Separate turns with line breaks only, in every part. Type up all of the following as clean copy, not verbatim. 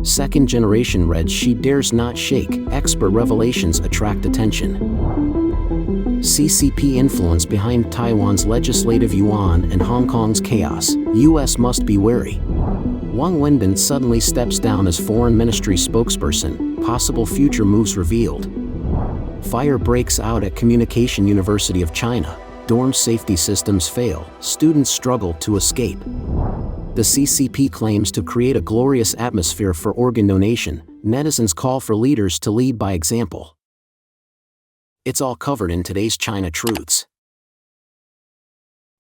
Second generation Red She Dares Not Shake, expert revelations attract attention. CCP influence behind Taiwan's legislative Yuan and Hong Kong's chaos, US must be wary. Wang Wenbin suddenly steps down as Foreign Ministry spokesperson, possible future moves revealed. Fire breaks out at Communication University of China, dorm safety systems fail, students struggle to escape. The CCP claims to create a glorious atmosphere for organ donation, netizens call for leaders to lead by example. It's all covered in today's China Truths.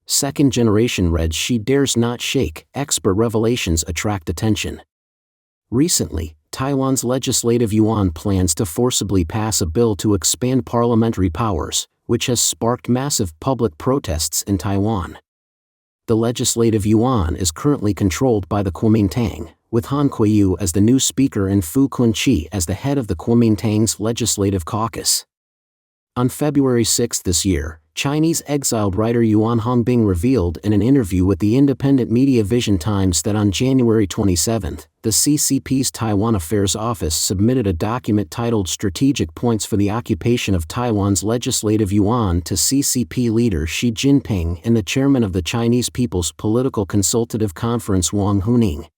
Second generation Red She Dares Not Shake, expert revelations attract attention. Recently, Taiwan's legislative Yuan plans to forcibly pass a bill to expand parliamentary powers, which has sparked massive public protests in Taiwan. The legislative Yuan is currently controlled by the Kuomintang, with Han Kuei-yu as the new speaker and Fu Kun-chi as the head of the Kuomintang's legislative caucus. On February 6 this year, Chinese exiled writer Yuan Hongbing revealed in an interview with the independent media Vision Times that on January 27, the CCP's Taiwan Affairs Office submitted a document titled Strategic Points for the Occupation of Taiwan's Legislative Yuan to CCP leader Xi Jinping and the chairman of the Chinese People's Political Consultative Conference Wang Huning.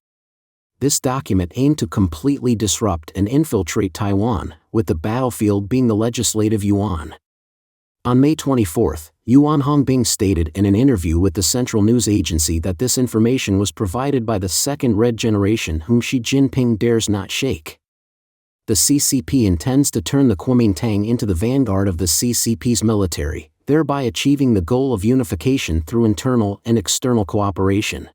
This document aimed to completely disrupt and infiltrate Taiwan, with the battlefield being the legislative Yuan. On May 24, Yuan Hongbing stated in an interview with the Central News Agency that this information was provided by the second Red generation whom Xi Jinping dares not shake. The CCP intends to turn the Kuomintang into the vanguard of the CCP's military, thereby achieving the goal of unification through internal and external cooperation.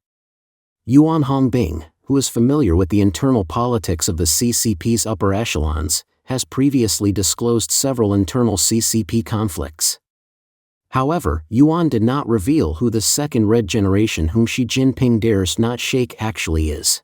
Yuan Hongbing, who is familiar with the internal politics of the CCP's upper echelons, has previously disclosed several internal CCP conflicts. However, Yuan did not reveal who the second Red generation whom Xi Jinping dares not shake actually is.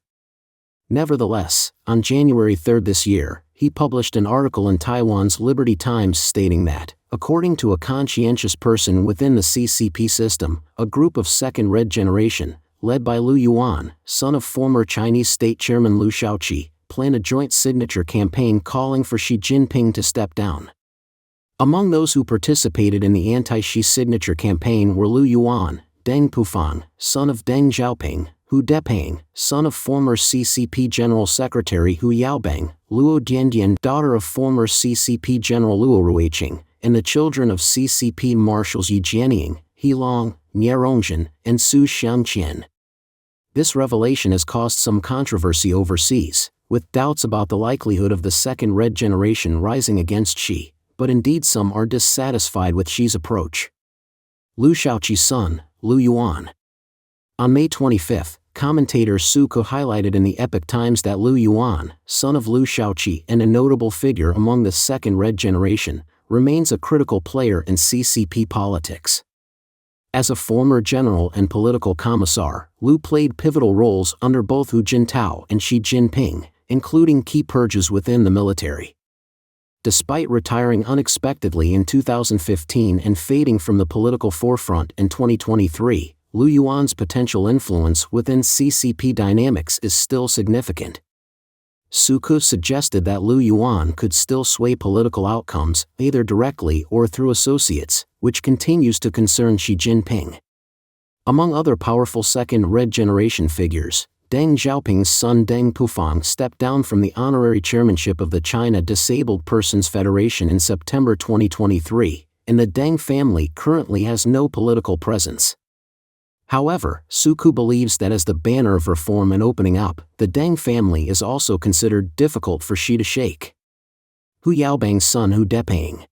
Nevertheless, on January 3 this year, he published an article in Taiwan's Liberty Times stating that, according to a conscientious person within the CCP system, a group of second Red generation, led by Liu Yuan, son of former Chinese state chairman Liu Shaoqi, planned a joint signature campaign calling for Xi Jinping to step down. Among those who participated in the anti-Xi signature campaign were Liu Yuan, Deng Pufang, son of Deng Xiaoping, Hu Depeng, son of former CCP General Secretary Hu Yaobang, Luo Diandian, daughter of former CCP General Luo Ruiqing, and the children of CCP Marshals Yi Jianying, He Long, Nie Rongzhen, and Su Xiangqian. This revelation has caused some controversy overseas, with doubts about the likelihood of the second Red generation rising against Xi, but indeed some are dissatisfied with Xi's approach. Liu Shaoqi's son, Liu Yuan. On May 25, commentator Su Ke highlighted in the Epoch Times that Liu Yuan, son of Liu Shaoqi and a notable figure among the second Red generation, remains a critical player in CCP politics. As a former general and political commissar, Liu played pivotal roles under both Hu Jintao and Xi Jinping, including key purges within the military. Despite retiring unexpectedly in 2015 and fading from the political forefront in 2023, Liu Yuan's potential influence within CCP dynamics is still significant. Su Ke suggested that Liu Yuan could still sway political outcomes, either directly or through associates, which continues to concern Xi Jinping. Among other powerful second Red generation figures, Deng Xiaoping's son Deng Pufang stepped down from the honorary chairmanship of the China Disabled Persons Federation in September 2023, and the Deng family currently has no political presence. However, Su Ke believes that as the banner of reform and opening up, the Deng family is also considered difficult for Xi to shake. Hu Yaobang's son Hu Depeng.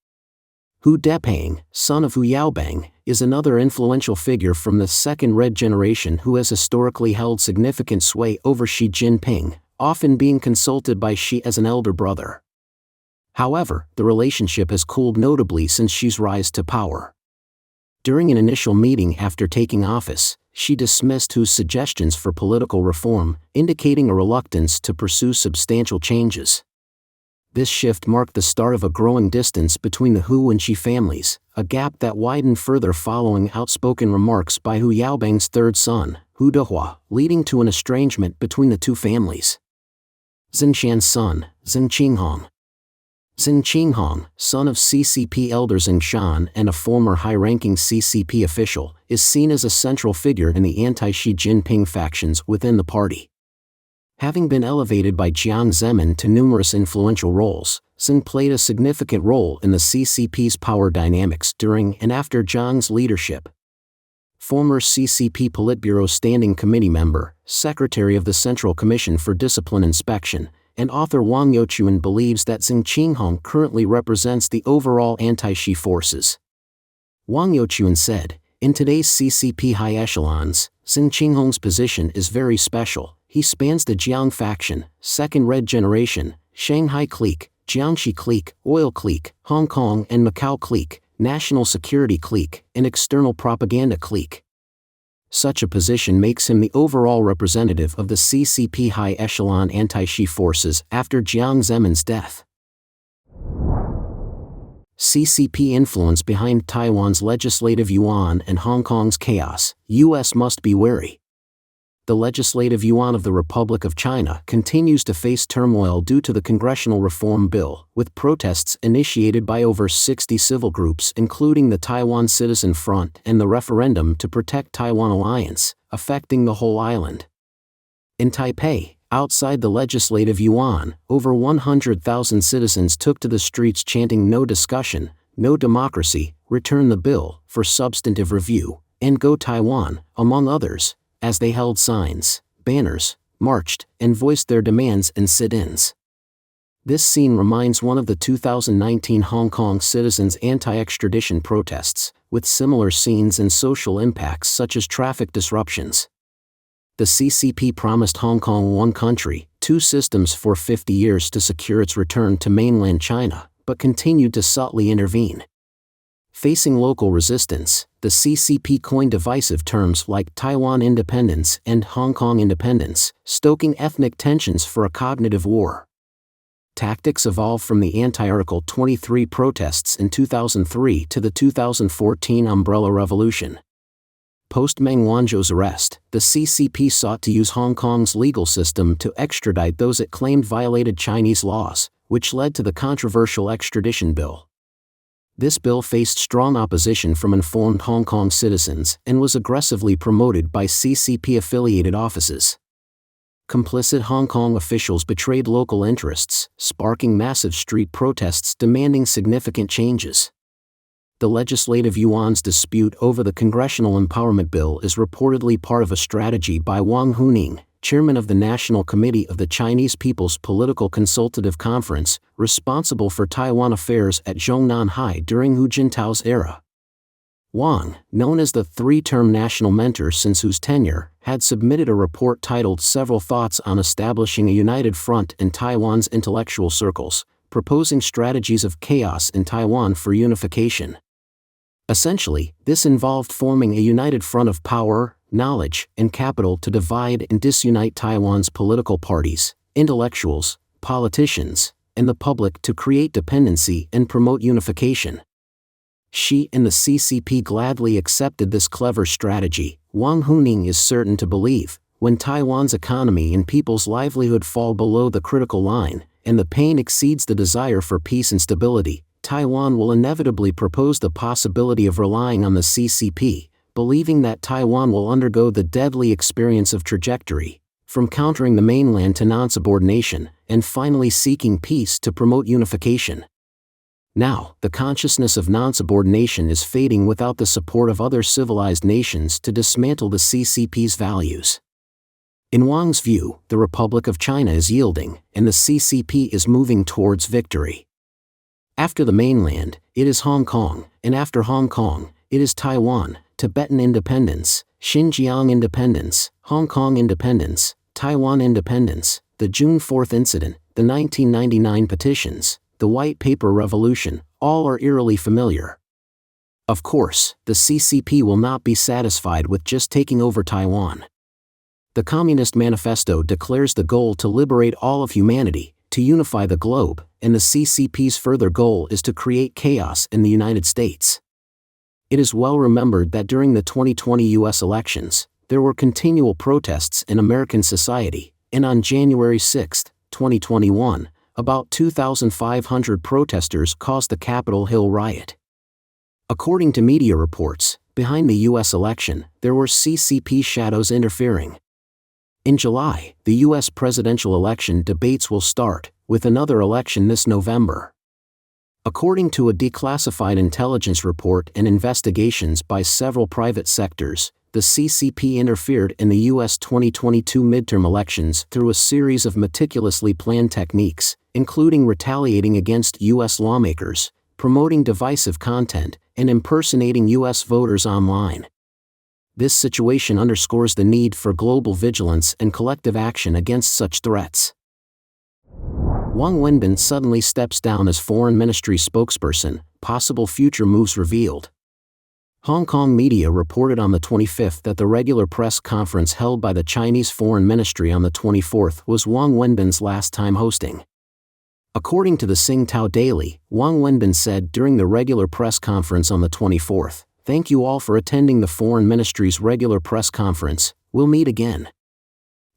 Hu Depeng, son of Hu Yaobang, is another influential figure from the second Red generation who has historically held significant sway over Xi Jinping, often being consulted by Xi as an elder brother. However, the relationship has cooled notably since Xi's rise to power. During an initial meeting after taking office, Xi dismissed Hu's suggestions for political reform, indicating a reluctance to pursue substantial changes. This shift marked the start of a growing distance between the Hu and Xi families, a gap that widened further following outspoken remarks by Hu Yaobang's third son, Hu Dehua, leading to an estrangement between the two families. Xinxian's son, Xin Qinghong. Xin Qinghong, son of CCP elder Xingshan and a former high-ranking CCP official, is seen as a central figure in the anti-Xi Jinping factions within the party. Having been elevated by Jiang Zemin to numerous influential roles, Xin played a significant role in the CCP's power dynamics during and after Jiang's leadership. Former CCP Politburo Standing Committee member, Secretary of the Central Commission for Discipline Inspection, and author Wang Wenbin believes that Xin Qinghong currently represents the overall anti-Xi forces. Wang Wenbin said, "In today's CCP high echelons, Xin Qinghong's position is very special. He spans the Jiang faction, Second Red Generation, Shanghai clique, Jiangxi clique, Oil clique, Hong Kong and Macau clique, National Security clique, and External Propaganda clique." Such a position makes him the overall representative of the CCP high echelon anti-Xi forces after Jiang Zemin's death. CCP influence behind Taiwan's legislative Yuan and Hong Kong's chaos, U.S. must be wary. The legislative Yuan of the Republic of China continues to face turmoil due to the Congressional Reform Bill, with protests initiated by over 60 civil groups including the Taiwan Citizen Front and the Referendum to Protect Taiwan Alliance, affecting the whole island. In Taipei, outside the legislative Yuan, over 100,000 citizens took to the streets chanting "No discussion, no democracy, return the bill for substantive review, and go Taiwan," among others, as they held signs, banners, marched, and voiced their demands and sit-ins. This scene reminds one of the 2019 Hong Kong citizens' anti-extradition protests, with similar scenes and social impacts such as traffic disruptions. The CCP promised Hong Kong one country, two systems for 50 years to secure its return to mainland China, but continued to subtly intervene. Facing local resistance, the CCP coined divisive terms like Taiwan independence and Hong Kong independence, stoking ethnic tensions for a cognitive war. Tactics evolved from the anti-Article 23 protests in 2003 to the 2014 Umbrella Revolution. Post Meng Wanzhou's arrest, the CCP sought to use Hong Kong's legal system to extradite those it claimed violated Chinese laws, which led to the controversial extradition bill. This bill faced strong opposition from informed Hong Kong citizens and was aggressively promoted by CCP-affiliated offices. Complicit Hong Kong officials betrayed local interests, sparking massive street protests demanding significant changes. The legislative Yuan's dispute over the Congressional Empowerment Bill is reportedly part of a strategy by Wang Wenbin, chairman of the National Committee of the Chinese People's Political Consultative Conference, responsible for Taiwan affairs at Zhongnanhai during Hu Jintao's era. Wang, known as the three-term national mentor since Hu's tenure, had submitted a report titled Several Thoughts on Establishing a United Front in Taiwan's Intellectual Circles, proposing strategies of chaos in Taiwan for unification. Essentially, this involved forming a united front of power, knowledge, and capital to divide and disunite Taiwan's political parties, intellectuals, politicians, and the public to create dependency and promote unification. Xi and the CCP gladly accepted this clever strategy, Wang Wenbin is certain to believe. When Taiwan's economy and people's livelihood fall below the critical line, and the pain exceeds the desire for peace and stability, Taiwan will inevitably propose the possibility of relying on the CCP, believing that Taiwan will undergo the deadly experience of trajectory, from countering the mainland to non-subordination, and finally seeking peace to promote unification. Now, the consciousness of non-subordination is fading without the support of other civilized nations to dismantle the CCP's values. In Wang's view, the Republic of China is yielding, and the CCP is moving towards victory. After the mainland, it is Hong Kong, and after Hong Kong, it is Taiwan, Tibetan independence, Xinjiang independence, Hong Kong independence, Taiwan independence, the June 4th incident, the 1999 petitions, the White Paper Revolution, all are eerily familiar. Of course, the CCP will not be satisfied with just taking over Taiwan. The Communist Manifesto declares the goal to liberate all of humanity, to unify the globe, and the CCP's further goal is to create chaos in the United States. It is well remembered that during the 2020 U.S. elections, there were continual protests in American society, and on January 6, 2021, about 2,500 protesters caused the Capitol Hill riot. According to media reports, behind the U.S. election, there were CCP shadows interfering. In July, the U.S. presidential election debates will start, with another election this November. According to a declassified intelligence report and investigations by several private sectors, the CCP interfered in the U.S. 2022 midterm elections through a series of meticulously planned techniques, including retaliating against U.S. lawmakers, promoting divisive content, and impersonating U.S. voters online. This situation underscores the need for global vigilance and collective action against such threats. Wang Wenbin suddenly steps down as Foreign Ministry spokesperson, possible future moves revealed. Hong Kong media reported on the 25th that the regular press conference held by the Chinese Foreign Ministry on the 24th was Wang Wenbin's last time hosting. According to the Singtao Daily, Wang Wenbin said during the regular press conference on the 24th, "Thank you all for attending the Foreign Ministry's regular press conference, we'll meet again."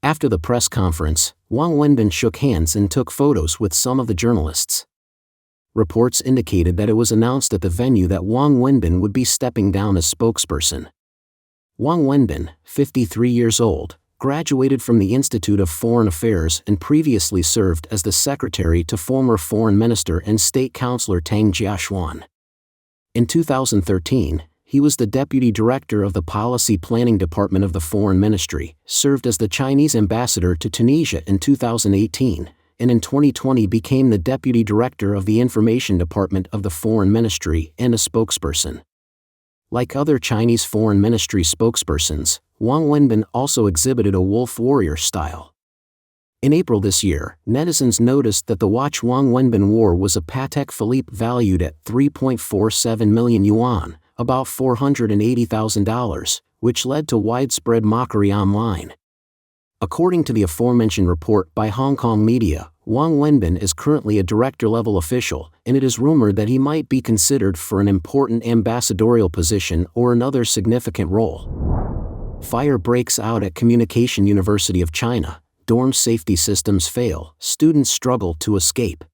After the press conference, Wang Wenbin shook hands and took photos with some of the journalists. Reports indicated that it was announced at the venue that Wang Wenbin would be stepping down as spokesperson. Wang Wenbin, 53 years old, graduated from the Institute of Foreign Affairs and previously served as the secretary to former Foreign Minister and State Councilor Tang Jiashuan. In 2013, he was the Deputy Director of the Policy Planning Department of the Foreign Ministry, served as the Chinese Ambassador to Tunisia in 2018, and in 2020 became the Deputy Director of the Information Department of the Foreign Ministry and a spokesperson. Like other Chinese Foreign Ministry spokespersons, Wang Wenbin also exhibited a wolf warrior style. In April this year, netizens noticed that the watch Wang Wenbin wore was a Patek Philippe valued at 3.47 million yuan, about $480,000, which led to widespread mockery online. According to the aforementioned report by Hong Kong media, Wang Wenbin is currently a director-level official, and it is rumored that he might be considered for an important ambassadorial position or another significant role. Fire breaks out at Communication University of China. Dorm safety systems fail, students struggle to escape.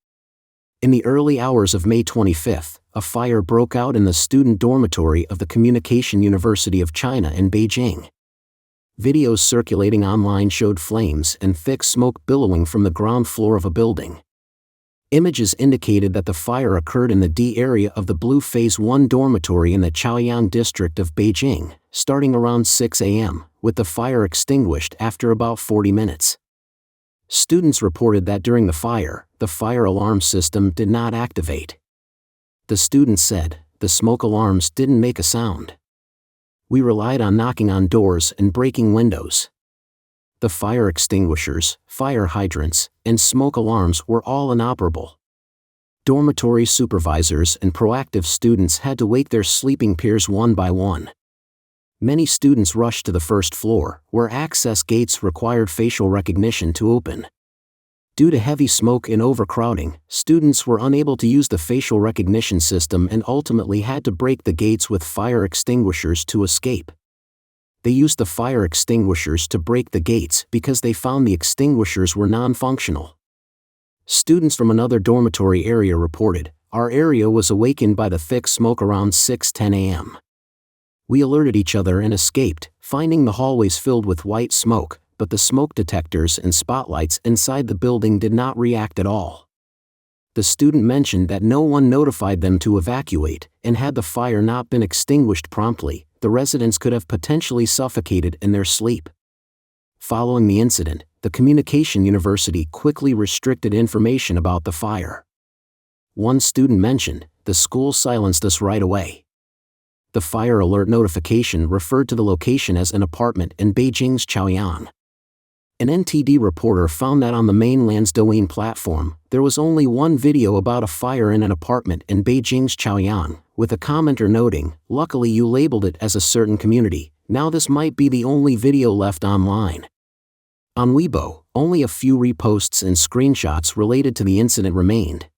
In the early hours of May 25, a fire broke out in the student dormitory of the Communication University of China in Beijing. Videos circulating online showed flames and thick smoke billowing from the ground floor of a building. Images indicated that the fire occurred in the D area of the Blue Phase 1 dormitory in the Chaoyang district of Beijing, starting around 6 a.m., with the fire extinguished after about 40 minutes. Students reported that during the fire alarm system did not activate. The students said, "The smoke alarms didn't make a sound. We relied on knocking on doors and breaking windows." The fire extinguishers, fire hydrants, and smoke alarms were all inoperable. Dormitory supervisors and proactive students had to wake their sleeping peers one by one. Many students rushed to the first floor, where access gates required facial recognition to open. Due to heavy smoke and overcrowding, students were unable to use the facial recognition system and ultimately had to break the gates with fire extinguishers to escape. They used the fire extinguishers to break the gates because they found the extinguishers were non-functional. Students from another dormitory area reported, "Our area was awakened by the thick smoke around 6:10 a.m. We alerted each other and escaped, finding the hallways filled with white smoke, but the smoke detectors and spotlights inside the building did not react at all." The student mentioned that no one notified them to evacuate, and had the fire not been extinguished promptly, the residents could have potentially suffocated in their sleep. Following the incident, the Communication University quickly restricted information about the fire. One student mentioned, "The school silenced us right away." The fire alert notification referred to the location as an apartment in Beijing's Chaoyang. An NTD reporter found that on the mainland's Douyin platform, there was only one video about a fire in an apartment in Beijing's Chaoyang, with a commenter noting, "Luckily you labeled it as a certain community, now this might be the only video left online." On Weibo, only a few reposts and screenshots related to the incident remained.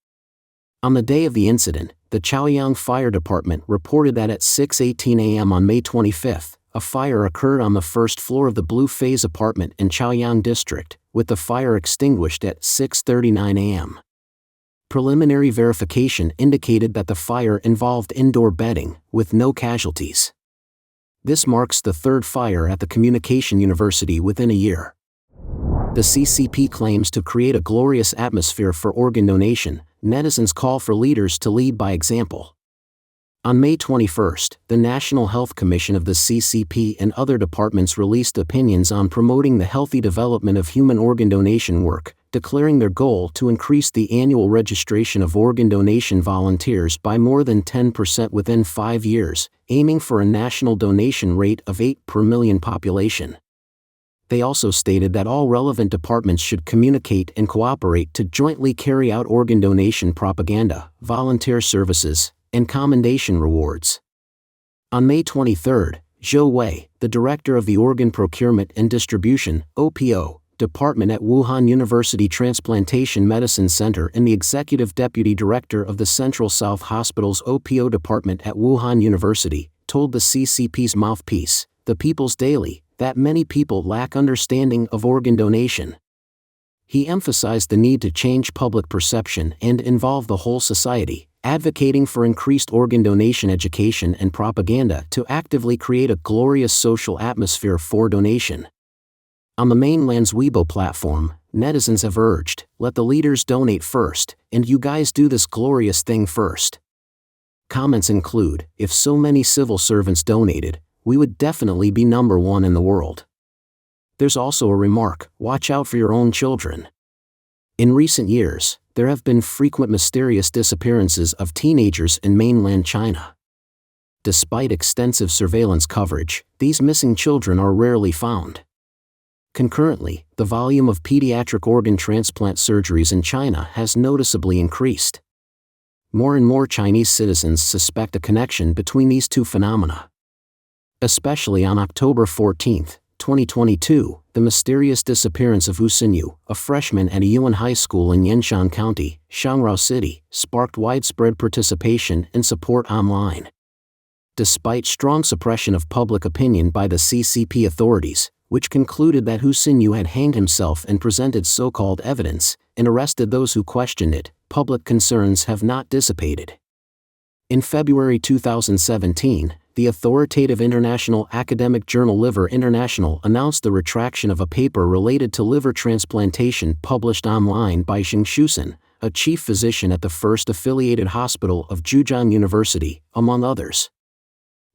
On the day of the incident, the Chaoyang Fire Department reported that at 6:18 a.m. on May 25, a fire occurred on the first floor of the Blue Phase apartment in Chaoyang District, with the fire extinguished at 6:39 a.m. Preliminary verification indicated that the fire involved indoor bedding, with no casualties. This marks the third fire at the Communication University within a year. The CCP claims to create a glorious atmosphere for organ donation. Netizens call for leaders to lead by example. On May 21, the National Health Commission of the CCP and other departments released opinions on promoting the healthy development of human organ donation work, declaring their goal to increase the annual registration of organ donation volunteers by more than 10% within 5 years, aiming for a national donation rate of 8 per million population. They also stated that all relevant departments should communicate and cooperate to jointly carry out organ donation propaganda, volunteer services, and commendation rewards. On May 23, Zhou Wei, the director of the Organ Procurement and Distribution (OPO) department at Wuhan University Transplantation Medicine Center and the executive deputy director of the Central South Hospital's OPO department at Wuhan University, told the CCP's mouthpiece, The People's Daily, that many people lack understanding of organ donation. He emphasized the need to change public perception and involve the whole society, advocating for increased organ donation education and propaganda to actively create a glorious social atmosphere for donation. On the mainland's Weibo platform, netizens have urged, let the leaders donate first, and you guys do this glorious thing first. Comments include, if so many civil servants donated, we would definitely be number one in the world. There's also a remark, watch out for your own children. In recent years, there have been frequent mysterious disappearances of teenagers in mainland China. Despite extensive surveillance coverage, these missing children are rarely found. Concurrently, the volume of pediatric organ transplant surgeries in China has noticeably increased. More and more Chinese citizens suspect a connection between these two phenomena. Especially on October 14, 2022, the mysterious disappearance of Hu Xinyu, a freshman at a Yuan high school in Yanshan County, Shangrao City, sparked widespread participation and support online. Despite strong suppression of public opinion by the CCP authorities, which concluded that Hu Xinyu had hanged himself and presented so-called evidence, and arrested those who questioned it, public concerns have not dissipated. In February 2017, the authoritative international academic journal Liver International announced the retraction of a paper related to liver transplantation published online by Xing Shusen, a chief physician at the first affiliated hospital of Zhejiang University, among others.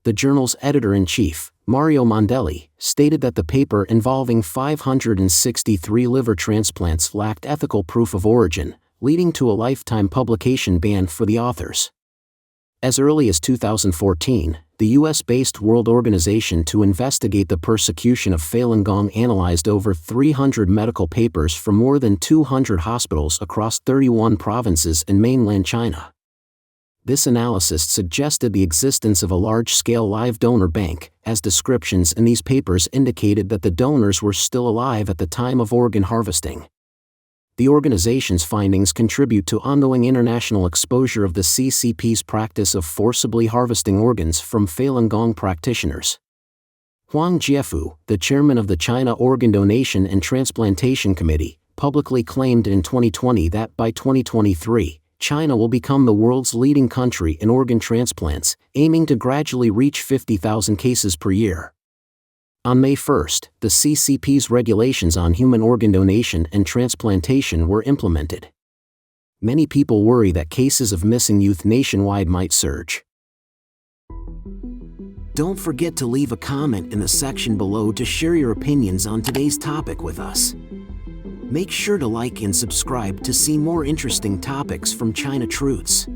The journal's editor-in-chief, Mario Mondelli, stated that the paper involving 563 liver transplants lacked ethical proof of origin, leading to a lifetime publication ban for the authors. As early as 2014, the US-based World Organization to investigate the persecution of Falun Gong analyzed over 300 medical papers from more than 200 hospitals across 31 provinces in mainland China. This analysis suggested the existence of a large-scale live donor bank, as descriptions in these papers indicated that the donors were still alive at the time of organ harvesting. The organization's findings contribute to ongoing international exposure of the CCP's practice of forcibly harvesting organs from Falun Gong practitioners. Huang Jiefu, the chairman of the China Organ Donation and Transplantation Committee, publicly claimed in 2020 that by 2023, China will become the world's leading country in organ transplants, aiming to gradually reach 50,000 cases per year. On May 1, the CCP's regulations on human organ donation and transplantation were implemented. Many people worry that cases of missing youth nationwide might surge. Don't forget to leave a comment in the section below to share your opinions on today's topic with us. Make sure to like and subscribe to see more interesting topics from China Truths.